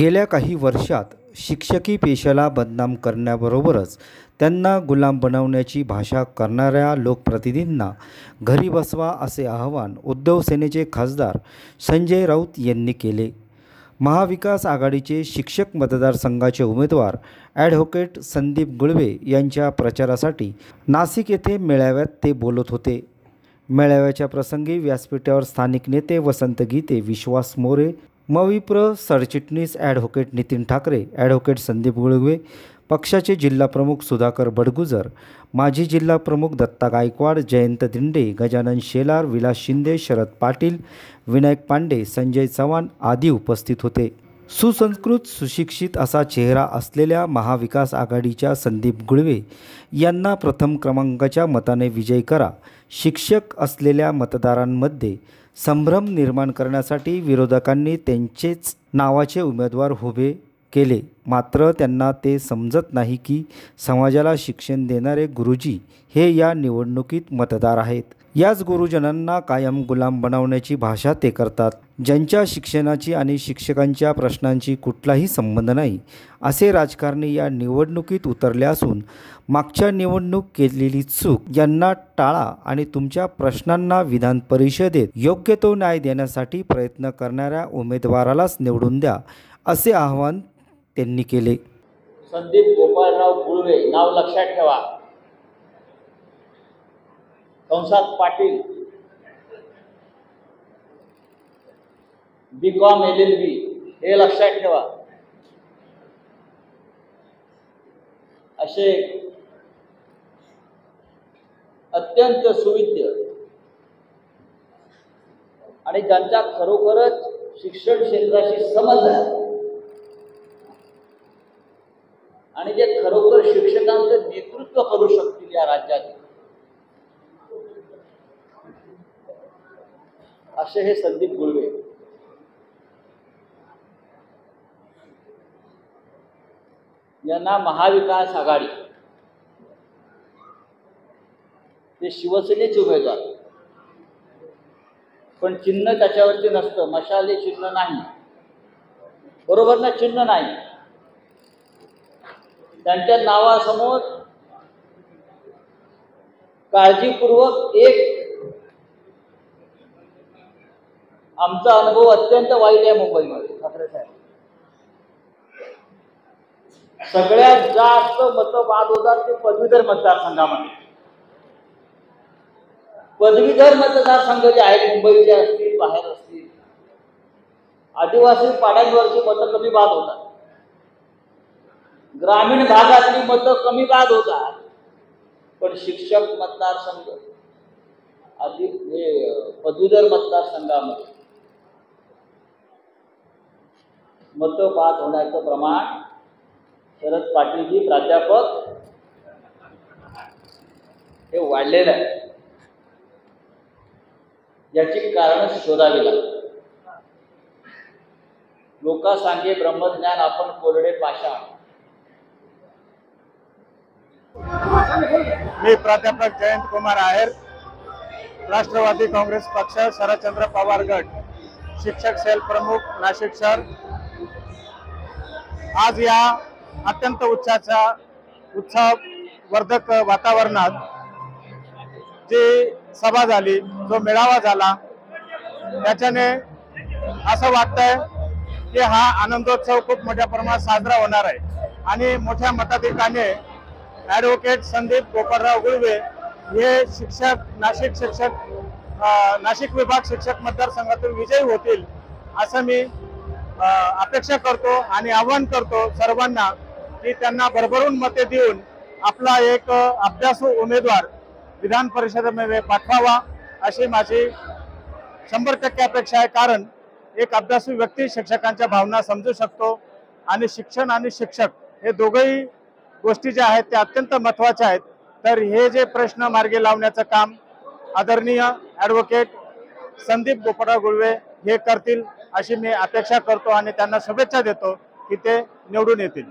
गेल्या काही वर्षात शिक्षकी पेशाला बदनाम करण्याबरोबरच त्यांना गुलाम बनवण्याची भाषा करणाऱ्या लोकप्रतिनिधींना घरी बसवा असे आवाहन उद्धव सेनेचे खासदार संजय राऊत यांनी केले। महाविकास आघाडीचे शिक्षक मतदारसंघाचे उमेदवार ॲडव्होकेट संदीप गुळवे यांच्या प्रचारासाठी नाशिक येथे मेळाव्यात ते बोलत होते। मेळाव्याच्या प्रसंगी व्यासपीठावर स्थानिक नेते वसंत गीते, विश्वास मोरे, मविप्र सरचिटणीस ॲडव्होकेट नितीन ठाकरे, ॲडव्होकेट संदीप गुळवे, पक्षाचे जिल्हा प्रमुख सुधाकर बडगुजर, माजी जिल्हा प्रमुख दत्ता गायकवाड, जयंत दिंडे, गजानन शेलार, विलास शिंदे, शरद पाटील, विनायक पांडे, संजय चव्हाण आदी उपस्थित होते। सुसंस्कृत सुशिक्षित असा चेहरा असलेल्या महाविकास आघाडीच्या संदीप गुळवे यांना प्रथम क्रमांकाच्या मताने विजयी करा। शिक्षक असलेल्या मतदारांमध्ये संभ्रम निर्माण करण्यासाठी विरोधकांनी त्यांचेच नावाचे उमेदवार उभे केले, मात्र त्यांना ते समजत नाही की समाजाला शिक्षण देणारे गुरुजी हे या निवडणुकीत मतदार आहेत। याच गुरुजनांना कायम गुलाम बनवण्याची भाषा ते करतात, ज्यांच्या शिक्षणाची आणि शिक्षकांच्या प्रश्नांची कुठलाही संबंध नाही। असे राजकारणी या निवडणुकीत उतरले असून मागच्या निवडणूक केलेली चूक यांना टाळा आणि तुमच्या प्रश्नांना विधान परिषदेत योग्य तो न्याय देण्यासाठी प्रयत्न करणाऱ्या उमेदवारालाच निवडून द्या, असे आवाहन त्यांनी केले। संदीप गोपाळराव गुळवे नाव लक्षात ठेवा। कंसात पाटील, BCom LLB हे लक्षात ठेवा। असे अत्यंत सुविद्य आणि ज्यांचा खरोखरच शिक्षण क्षेत्राशी संबंध आहे आणि जे खरोखर शिक्षकांचं नेतृत्व करू शकतील या राज्यात, असे हे संदीप गुळवे। यांना महाविकास आघाडी ते शिवसेनेचे उमेदवार, पण चिन्ह त्याच्यावरती नसतं, मशाल हे चिन्ह नाही, बरोबर ना? चिन्ह नाही। त्यांच्या नावासमोर काळजीपूर्वक एक आमचा अनुभव अत्यंत वाईट आहे मुंबईमध्ये। ठाकरे साहेब, सगळ्यात जास्त मतं बाद होतात ते पदवीधर मतदारसंघामध्ये। पदवीधर मतदारसंघ जे आहेत, मुंबईचे असतील, बाहेर असतील, आदिवासी पाड्यांवरची मतं कमी बाद होतात, ग्रामीण भागातली मतं कमी बाद होतात, पण शिक्षक मतदारसंघ अधिक हे पदवीधर मतदारसंघामध्ये मतं बाद होण्याचं प्रमाण शरद पाटीलजी प्राध्यापक हे वाढलेलं आहे। याची कारण शोधावी लागतात। लोका सांगे ब्रह्मज्ञान आपण कोरडे पाषाण। मी प्राध्यापक जयंत कुमार आहेर, राष्ट्रवादी काँग्रेस पक्ष, शरदचंद्र पवार गट, शिक्षक सेल प्रमुख, नाशिक शहर। आज या अत्यंत उत्साहवर्धक वातावरणात जी सभा झाली, जो मेळावा झाला, त्याच्याने असं वाटतंय की हा आनंदोत्सव खूप मोठ्या प्रमाणात साजरा होणार आहे आणि मोठ्या मताधिक्याने ॲडव्होकेट संदीप गोपाळराव गुळवे हे नाशिक विभाग शिक्षक मतदारसंघातून विजयी होतील असं मी अपेक्षा करतो आणि आवाहन करतो सर्वांना की त्यांना भरभरून मते देऊन आपला एक अभ्यासू उमेदवार विधान परिषदेमध्ये पाठवावा, अशी माझी 100% अपेक्षा आहे। कारण एक अभ्यासू व्यक्ती शिक्षकांच्या भावना समजू शकतो आणि शिक्षण आणि शिक्षक हे दोघंही गोष्टी ज्या आहेत त्या अत्यंत महत्त्वाच्या आहेत। तर हे जे प्रश्न मार्गी लावण्याचं काम आदरणीय ॲडव्होकेट संदीप गोपाळराव गुळवे हे करतील अशी मी अपेक्षा करतो आणि त्यांना शुभेच्छा देतो की ते निवडून येतील।